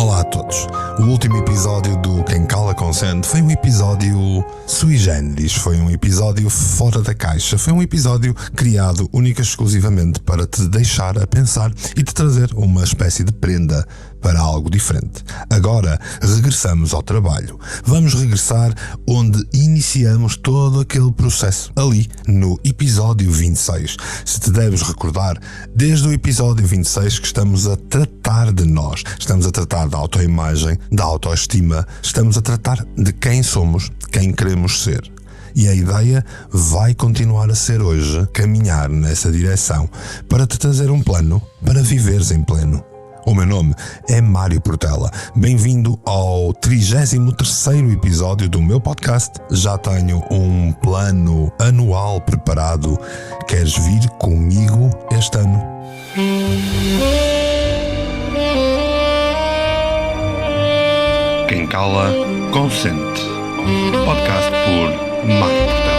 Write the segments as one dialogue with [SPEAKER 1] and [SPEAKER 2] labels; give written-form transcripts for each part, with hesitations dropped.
[SPEAKER 1] Olá a todos. O último episódio do Quem Cala Consente foi um episódio sui generis, foi um episódio fora da caixa, foi um episódio criado única e exclusivamente para te deixar a pensar e te trazer uma espécie de prenda para algo diferente. Agora regressamos ao trabalho. Vamos regressar onde iniciamos todo aquele processo, ali no episódio 26. Se te deves recordar, desde o episódio 26 que estamos a tratar de nós, estamos a tratar da autoimagem, da autoestima, estamos a tratar de quem somos, quem queremos ser. E a ideia vai continuar a ser hoje caminhar nessa direção para te trazer um plano para viveres em pleno. O meu nome é Mário Portela. Bem-vindo ao 33º episódio do meu podcast. Já tenho um plano anual preparado. Queres vir comigo este ano? Quem cala, consente. Podcast por Mário Portela.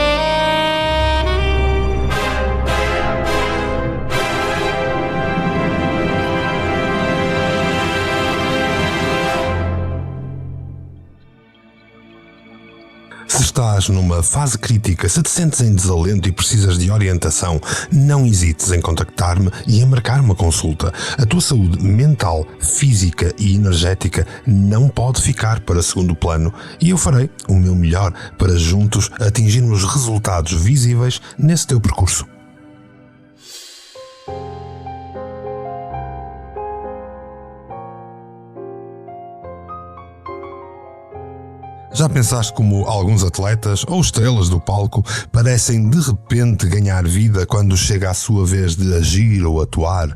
[SPEAKER 1] Se estás numa fase crítica, se te sentes em desalento e precisas de orientação, não hesites em contactar-me e em marcar uma consulta. A tua saúde mental, física e energética não pode ficar para segundo plano e eu farei o meu melhor para juntos atingirmos resultados visíveis nesse teu percurso. Já pensaste como alguns atletas ou estrelas do palco parecem de repente ganhar vida quando chega a sua vez de agir ou atuar?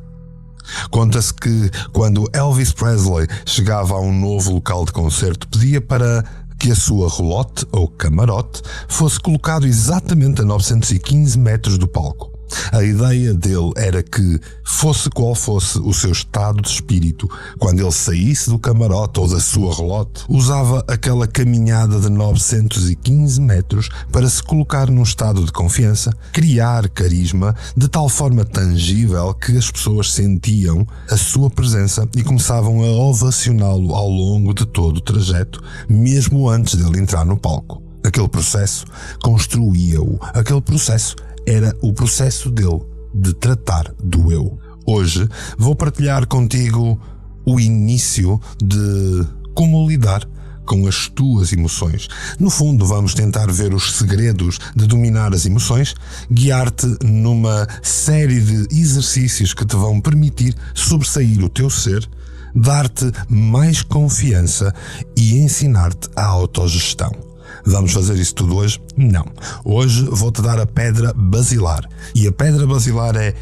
[SPEAKER 1] Conta-se que quando Elvis Presley chegava a um novo local de concerto, pedia para que a sua roulotte ou camarote fosse colocado exatamente a 915 metros do palco. A ideia dele era que, fosse qual fosse o seu estado de espírito, quando ele saísse do camarote ou da sua roulotte, usava aquela caminhada de 915 metros para se colocar num estado de confiança, criar carisma de tal forma tangível que as pessoas sentiam a sua presença e começavam a ovacioná-lo ao longo de todo o trajeto, mesmo antes dele entrar no palco. Aquele processo construía-o, aquele processo era o processo dele de tratar do eu. Hoje vou partilhar contigo o início de como lidar com as tuas emoções. No fundo, vamos tentar ver os segredos de dominar as emoções, guiar-te numa série de exercícios que te vão permitir sobressair o teu ser, dar-te mais confiança e ensinar-te a autogestão. Vamos fazer isso tudo hoje? Não. Hoje vou-te dar a pedra basilar. E a pedra basilar é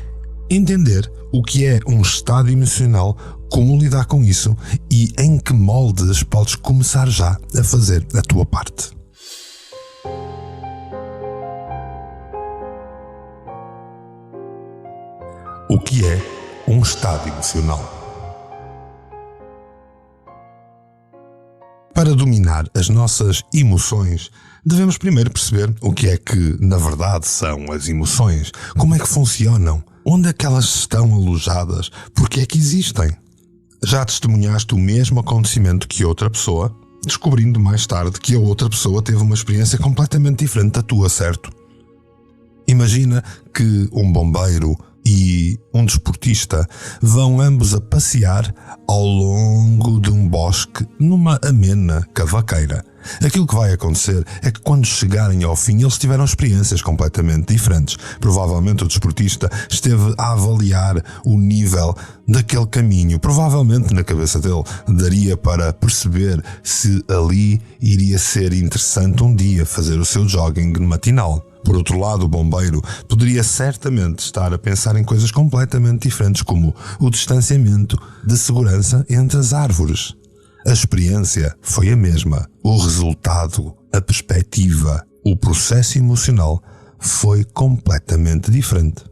[SPEAKER 1] entender o que é um estado emocional, como lidar com isso e em que moldes podes começar já a fazer a tua parte. O que é um estado emocional? Para dominar as nossas emoções, devemos primeiro perceber o que é que, na verdade, são as emoções, como é que funcionam, onde é que elas estão alojadas, porque é que existem. Já testemunhaste o mesmo acontecimento que outra pessoa, descobrindo mais tarde que a outra pessoa teve uma experiência completamente diferente da tua, certo? Imagina que um bombeiro e um desportista vão ambos a passear ao longo de um bosque numa amena cavaqueira. Aquilo que vai acontecer é que quando chegarem ao fim eles tiveram experiências completamente diferentes. Provavelmente o desportista esteve a avaliar o nível daquele caminho. Provavelmente na cabeça dele daria para perceber se ali iria ser interessante um dia fazer o seu jogging matinal. Por outro lado, o bombeiro poderia certamente estar a pensar em coisas completamente diferentes, como o distanciamento de segurança entre as árvores. A experiência foi a mesma. O resultado, a perspectiva, o processo emocional foi completamente diferente.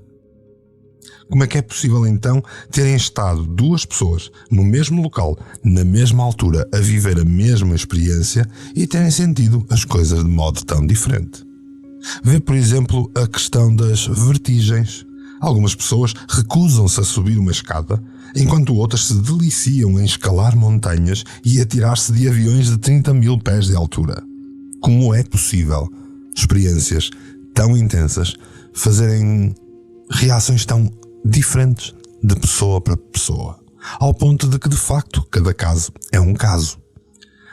[SPEAKER 1] Como é que é possível então terem estado duas pessoas no mesmo local, na mesma altura, a viver a mesma experiência e terem sentido as coisas de modo tão diferente? Vê, por exemplo, a questão das vertigens. Algumas pessoas recusam-se a subir uma escada enquanto outras se deliciam em escalar montanhas e atirar-se de aviões de 30 mil pés de altura. Como é possível experiências tão intensas fazerem reações tão diferentes de pessoa para pessoa, ao ponto de que, de facto, cada caso é um caso?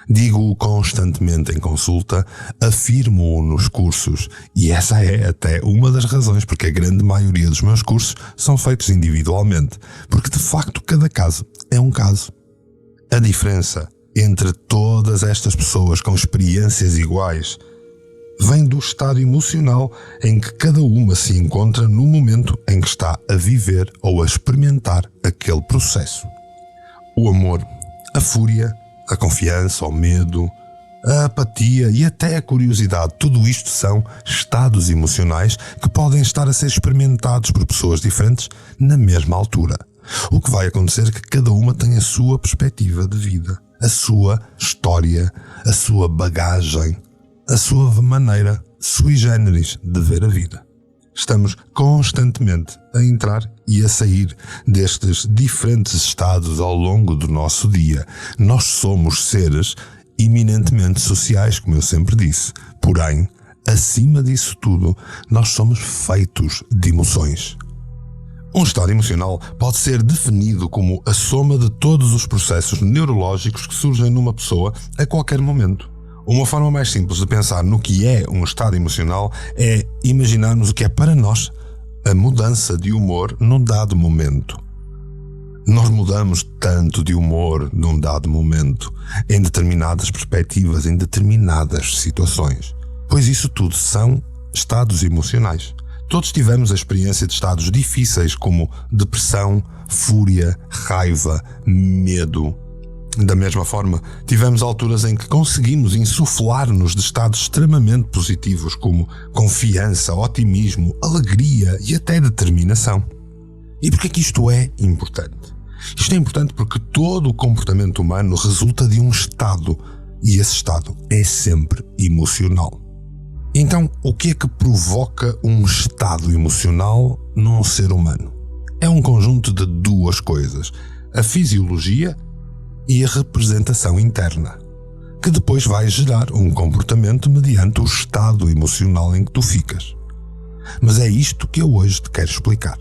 [SPEAKER 1] Digo-o constantemente em consulta, afirmo-o nos cursos, e essa é até uma das razões porque a grande maioria dos meus cursos são feitos individualmente, porque de facto cada caso é um caso. A diferença entre todas estas pessoas com experiências iguais vem do estado emocional em que cada uma se encontra no momento em que está a viver ou a experimentar aquele processo. O amor, a fúria, a confiança, o medo, a apatia e até a curiosidade, tudo isto são estados emocionais que podem estar a ser experimentados por pessoas diferentes na mesma altura. O que vai acontecer é que cada uma tem a sua perspectiva de vida, a sua história, a sua bagagem, a sua maneira sui generis de ver a vida. Estamos constantemente a entrar e a sair destes diferentes estados ao longo do nosso dia. Nós somos seres eminentemente sociais, como eu sempre disse. Porém, acima disso tudo, nós somos feitos de emoções. Um estado emocional pode ser definido como a soma de todos os processos neurológicos que surgem numa pessoa a qualquer momento. Uma forma mais simples de pensar no que é um estado emocional é imaginarmos o que é para nós a mudança de humor num dado momento. Nós mudamos tanto de humor num dado momento, em determinadas perspectivas, em determinadas situações, pois isso tudo são estados emocionais. Todos tivemos a experiência de estados difíceis como depressão, fúria, raiva, medo. Da mesma forma, tivemos alturas em que conseguimos insuflar-nos de estados extremamente positivos como confiança, otimismo, alegria e até determinação. E por que é que isto é importante? Isto é importante porque todo o comportamento humano resulta de um estado, e esse estado é sempre emocional. Então, o que é que provoca um estado emocional num ser humano? É um conjunto de duas coisas: a fisiologia e a representação interna, que depois vai gerar um comportamento mediante o estado emocional em que tu ficas. Mas é isto que eu hoje te quero explicar.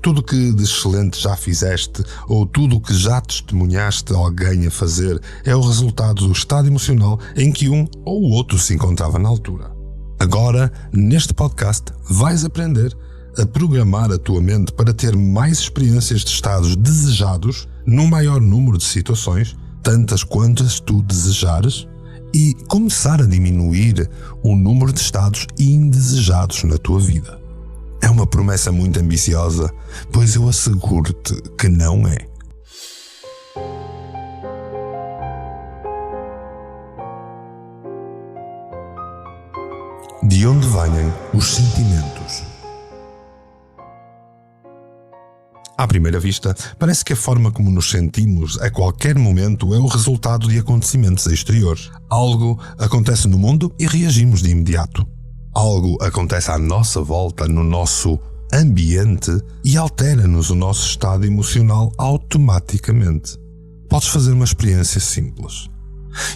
[SPEAKER 1] Tudo o que de excelente já fizeste ou tudo o que já testemunhaste alguém a fazer é o resultado do estado emocional em que um ou o outro se encontrava na altura. Agora, neste podcast, vais aprender a programar a tua mente para ter mais experiências de estados desejados num maior número de situações, tantas quantas tu desejares, e começar a diminuir o número de estados indesejados na tua vida. É uma promessa muito ambiciosa, pois eu asseguro-te que não é. De onde vêm os sentimentos? À primeira vista, parece que a forma como nos sentimos a qualquer momento é o resultado de acontecimentos exteriores. Algo acontece no mundo e reagimos de imediato. Algo acontece à nossa volta, no nosso ambiente, e altera-nos o nosso estado emocional automaticamente. Podes fazer uma experiência simples.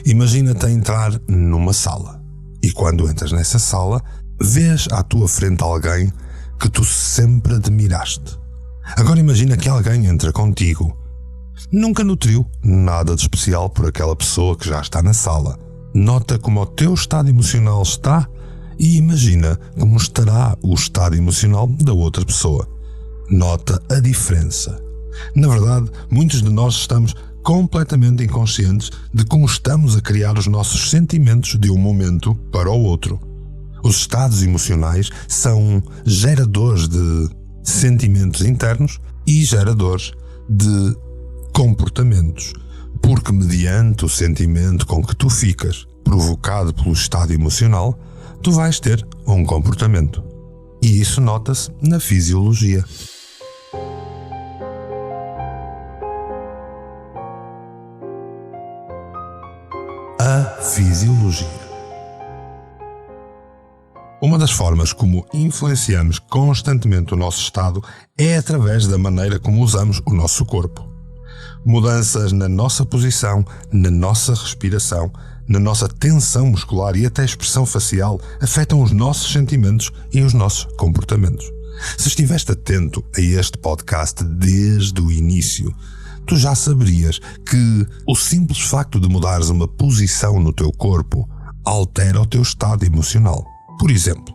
[SPEAKER 1] Imagina-te a entrar numa sala e quando entras nessa sala, vês à tua frente alguém que tu sempre admiraste. Agora imagina que alguém entra contigo. Nunca nutriu nada de especial por aquela pessoa que já está na sala. Nota como o teu estado emocional está e imagina como estará o estado emocional da outra pessoa. Nota a diferença. Na verdade, muitos de nós estamos completamente inconscientes de como estamos a criar os nossos sentimentos de um momento para o outro. Os estados emocionais são geradores de sentimentos internos e geradores de comportamentos, porque mediante o sentimento com que tu ficas, provocado pelo estado emocional, tu vais ter um comportamento. E isso nota-se na fisiologia. A fisiologia. Uma das formas como influenciamos constantemente o nosso estado é através da maneira como usamos o nosso corpo. Mudanças na nossa posição, na nossa respiração, na nossa tensão muscular e até a expressão facial afetam os nossos sentimentos e os nossos comportamentos. Se estiveste atento a este podcast desde o início, tu já saberias que o simples facto de mudares uma posição no teu corpo altera o teu estado emocional. Por exemplo,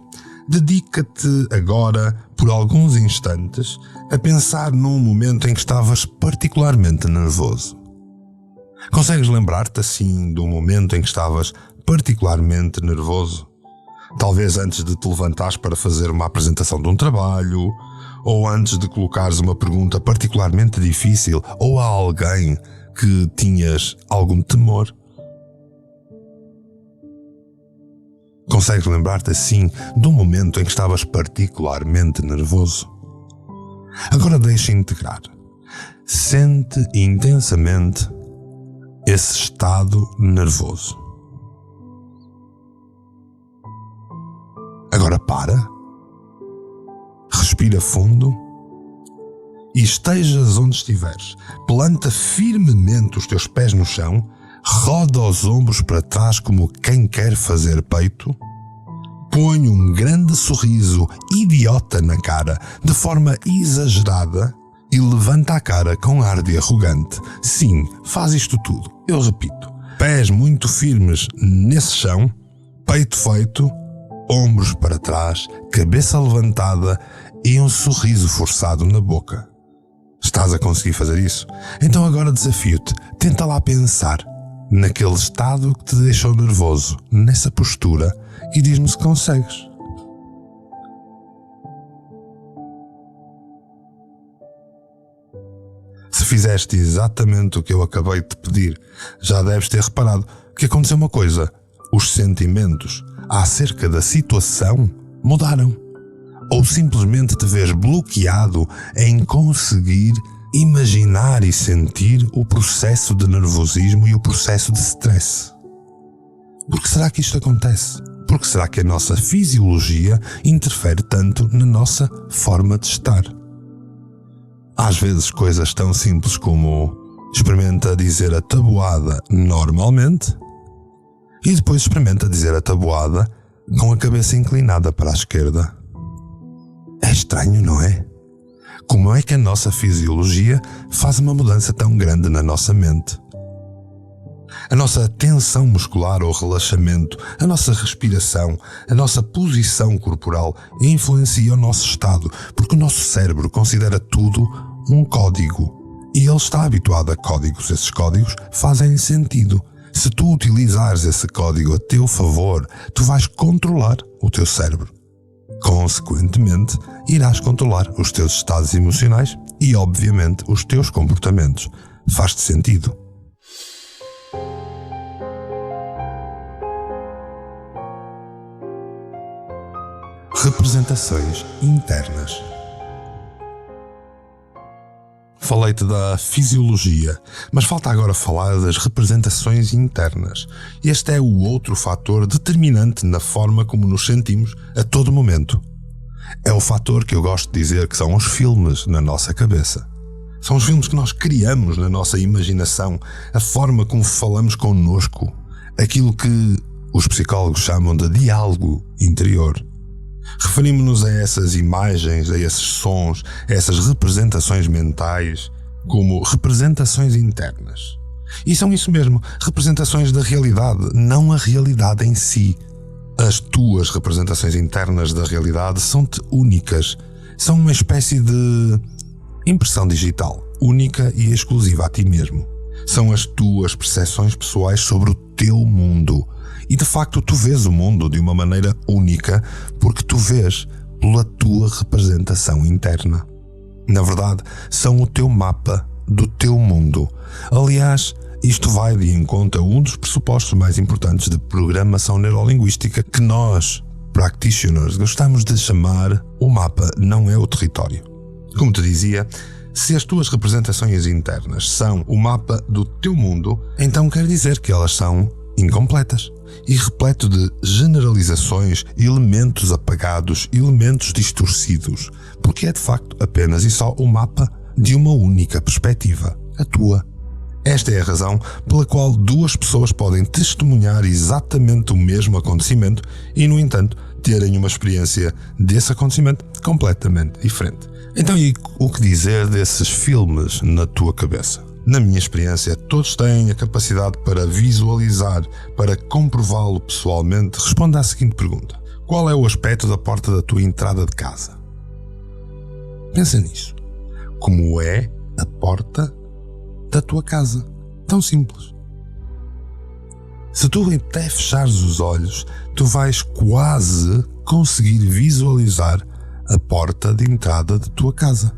[SPEAKER 1] dedica-te agora, por alguns instantes, a pensar num momento em que estavas particularmente nervoso. Consegues lembrar-te assim de um momento em que estavas particularmente nervoso? Talvez antes de te levantares para fazer uma apresentação de um trabalho, ou antes de colocares uma pergunta particularmente difícil, ou a alguém que tinhas algum temor. Consegues lembrar-te assim de um momento em que estavas particularmente nervoso? Agora deixa integrar. Sente intensamente esse estado nervoso. Agora para, respira fundo e estejas onde estiveres. Planta firmemente os teus pés no chão, roda os ombros para trás como quem quer fazer peito, põe um grande sorriso idiota na cara, de forma exagerada, e levanta a cara com ar de arrogante. Sim, faz isto tudo. Eu repito. Pés muito firmes nesse chão, peito feito, ombros para trás, cabeça levantada e um sorriso forçado na boca. Estás a conseguir fazer isso? Então agora desafio-te. Tenta lá pensar naquele estado que te deixou nervoso, nessa postura, e diz-me se consegues. Se fizeste exatamente o que eu acabei de te pedir, já deves ter reparado que aconteceu uma coisa. Os sentimentos acerca da situação mudaram. Ou simplesmente te vês bloqueado em conseguir imaginar e sentir o processo de nervosismo e o processo de stress. Por que será que isto acontece? Por que será que a nossa fisiologia interfere tanto na nossa forma de estar? Às vezes coisas tão simples como experimenta dizer a tabuada normalmente e depois experimenta dizer a tabuada com a cabeça inclinada para a esquerda. É estranho, não é? Como é que a nossa fisiologia faz uma mudança tão grande na nossa mente? A nossa tensão muscular ou relaxamento, a nossa respiração, a nossa posição corporal influencia o nosso estado, porque o nosso cérebro considera tudo um código. E ele está habituado a códigos. Esses códigos fazem sentido. Se tu utilizares esse código a teu favor, tu vais controlar o teu cérebro. Consequentemente, irás controlar os teus estados emocionais e, obviamente, os teus comportamentos. Faz-te sentido? Representações internas. Falei-te da fisiologia, mas falta agora falar das representações internas. Este é o outro fator determinante na forma como nos sentimos a todo momento. É o fator que eu gosto de dizer que são os filmes na nossa cabeça. São os filmes que nós criamos na nossa imaginação, a forma como falamos connosco, aquilo que os psicólogos chamam de diálogo interior. Referimos-nos a essas imagens, a esses sons, a essas representações mentais como representações internas. E são isso mesmo, representações da realidade, não a realidade em si. As tuas representações internas da realidade são-te únicas. São uma espécie de impressão digital, única e exclusiva a ti mesmo. São as tuas percepções pessoais sobre o teu mundo. E de facto tu vês o mundo de uma maneira única porque tu vês pela tua representação interna. Na verdade, são o teu mapa do teu mundo. Aliás, isto vai de encontro a um dos pressupostos mais importantes de programação neurolinguística que nós, practitioners, gostamos de chamar o mapa não é o território. Como te dizia, se as tuas representações internas são o mapa do teu mundo, então quer dizer que elas são incompletas e repleto de generalizações, elementos apagados, elementos distorcidos, porque é de facto apenas e só o mapa de uma única perspectiva, a tua. Esta é a razão pela qual duas pessoas podem testemunhar exatamente o mesmo acontecimento e, no entanto, terem uma experiência desse acontecimento completamente diferente. Então, e o que dizer desses filmes na tua cabeça? Na minha experiência, todos têm a capacidade para visualizar, para comprová-lo pessoalmente. Responda à seguinte pergunta: qual é o aspecto da porta da tua entrada de casa? Pensa nisso. Como é a porta da tua casa? Tão simples. Se tu até fechares os olhos, tu vais quase conseguir visualizar a porta de entrada da tua casa.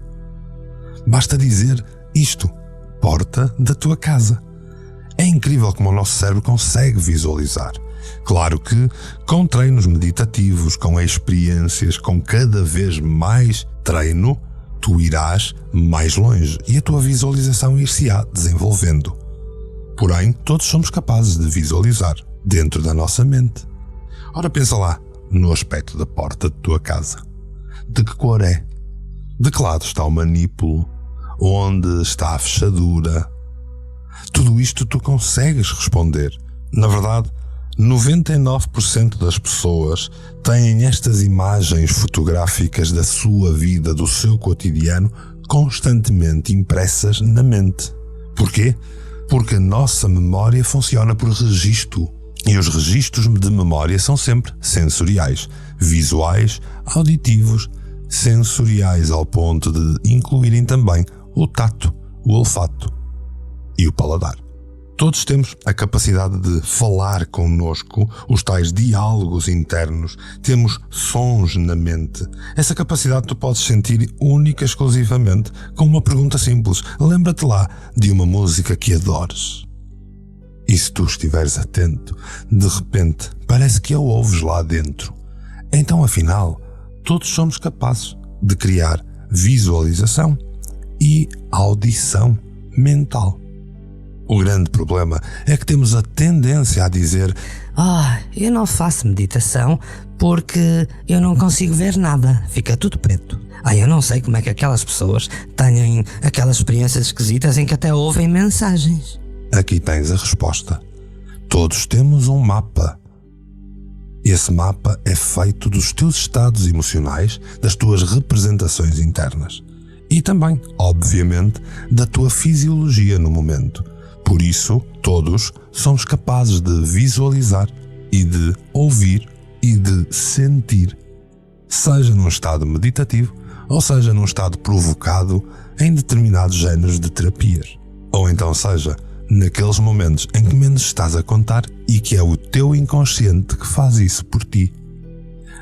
[SPEAKER 1] Basta dizer isto: porta da tua casa. É incrível como o nosso cérebro consegue visualizar. Claro que, com treinos meditativos, com experiências, com cada vez mais treino, tu irás mais longe e a tua visualização ir-se-á desenvolvendo. Porém, todos somos capazes de visualizar dentro da nossa mente. Ora, pensa lá no aspecto da porta de tua casa. De que cor é? De que lado está o manípulo? Onde está a fechadura? Tudo isto tu consegues responder. Na verdade, 99% das pessoas têm estas imagens fotográficas da sua vida, do seu cotidiano, constantemente impressas na mente. Porquê? Porque a nossa memória funciona por registro. E os registros de memória são sempre sensoriais, visuais, auditivos, sensoriais ao ponto de incluírem também o tato, o olfato e o paladar. Todos temos a capacidade de falar connosco, os tais diálogos internos, temos sons na mente. Essa capacidade tu podes sentir única e exclusivamente com uma pergunta simples. Lembra-te lá de uma música que adores. E se tu estiveres atento, de repente parece que a ouves lá dentro. Então, afinal, todos somos capazes de criar visualização e audição mental. O grande problema é que temos a tendência a dizer:
[SPEAKER 2] eu não faço meditação porque eu não consigo ver nada, fica tudo preto. Eu não sei como é que aquelas pessoas têm aquelas experiências esquisitas em que até ouvem mensagens.
[SPEAKER 1] Aqui tens a resposta. Todos temos um mapa. Esse mapa é feito dos teus estados emocionais, das tuas representações internas e também, obviamente, da tua fisiologia no momento. Por isso, todos somos capazes de visualizar e de ouvir e de sentir, seja num estado meditativo ou seja num estado provocado em determinados géneros de terapias. Ou então seja, naqueles momentos em que menos estás a contar e que é o teu inconsciente que faz isso por ti.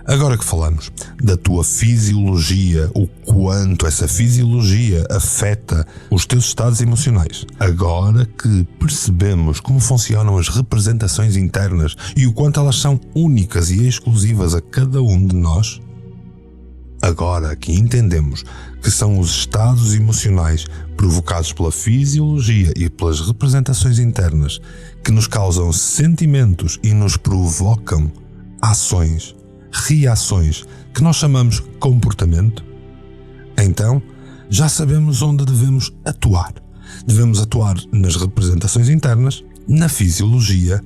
[SPEAKER 1] Agora que falamos da tua fisiologia, o quanto essa fisiologia afeta os teus estados emocionais, agora que percebemos como funcionam as representações internas e o quanto elas são únicas e exclusivas a cada um de nós, agora que entendemos que são os estados emocionais provocados pela fisiologia e pelas representações internas que nos causam sentimentos e nos provocam ações, reações que nós chamamos comportamento, então já sabemos onde devemos atuar. Devemos atuar nas representações internas, na fisiologia,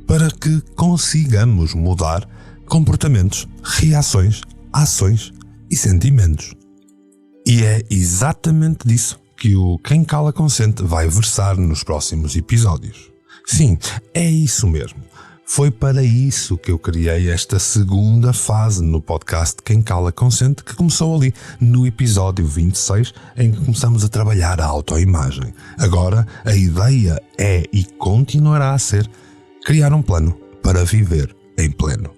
[SPEAKER 1] para que consigamos mudar comportamentos, reações, ações e sentimentos. E é exatamente disso que o Quem Cala Consente vai versar nos próximos episódios. Sim, é isso mesmo. Foi para isso que eu criei esta segunda fase no podcast Quem Cala Consente, que começou ali no episódio 26, em que começamos a trabalhar a autoimagem. Agora, a ideia é e continuará a ser criar um plano para viver em pleno.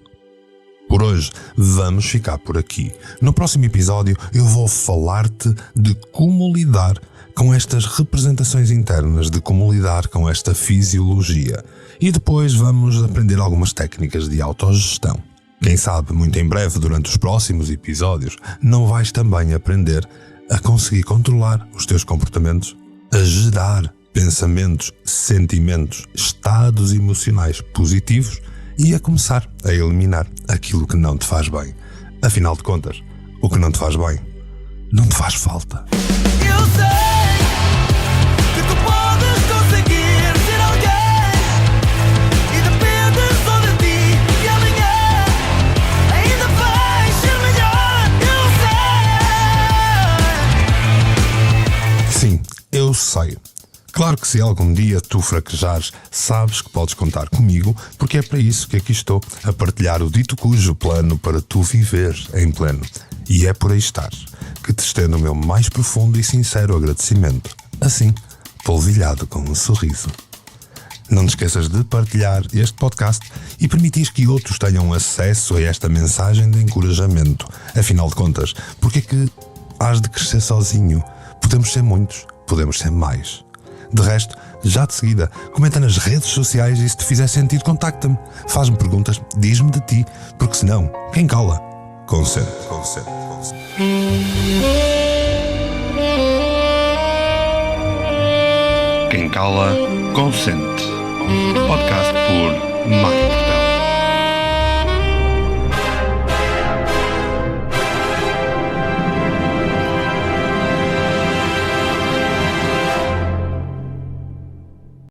[SPEAKER 1] Por hoje, vamos ficar por aqui. No próximo episódio, eu vou falar-te de como lidar com estas representações internas, de como lidar com esta fisiologia. E depois vamos aprender algumas técnicas de autogestão. Quem sabe, muito em breve, durante os próximos episódios, não vais também aprender a conseguir controlar os teus comportamentos, a gerar pensamentos, sentimentos, estados emocionais positivos e a começar a eliminar aquilo que não te faz bem. Afinal de contas, o que não te faz bem não te faz falta.
[SPEAKER 3] Eu sei que tu podes conseguir ser alguém e depende só de ti. E amanhã ainda vais ser melhor. Eu sei.
[SPEAKER 1] Sim, eu sei. Claro que se algum dia tu fraquejares, sabes que podes contar comigo, porque é para isso que aqui estou, a partilhar o dito cujo plano para tu viveres em pleno. E é por aí estares, que te estendo o meu mais profundo e sincero agradecimento, assim, polvilhado com um sorriso. Não te esqueças de partilhar este podcast e permitir que outros tenham acesso a esta mensagem de encorajamento. Afinal de contas, porque é que has de crescer sozinho? Podemos ser muitos, podemos ser mais. De resto, já de seguida, comenta nas redes sociais e se te fizer sentido, contacta-me. Faz-me perguntas, diz-me de ti, porque senão, quem cala, consente. Quem cala, consente. Podcast por Mário Portela.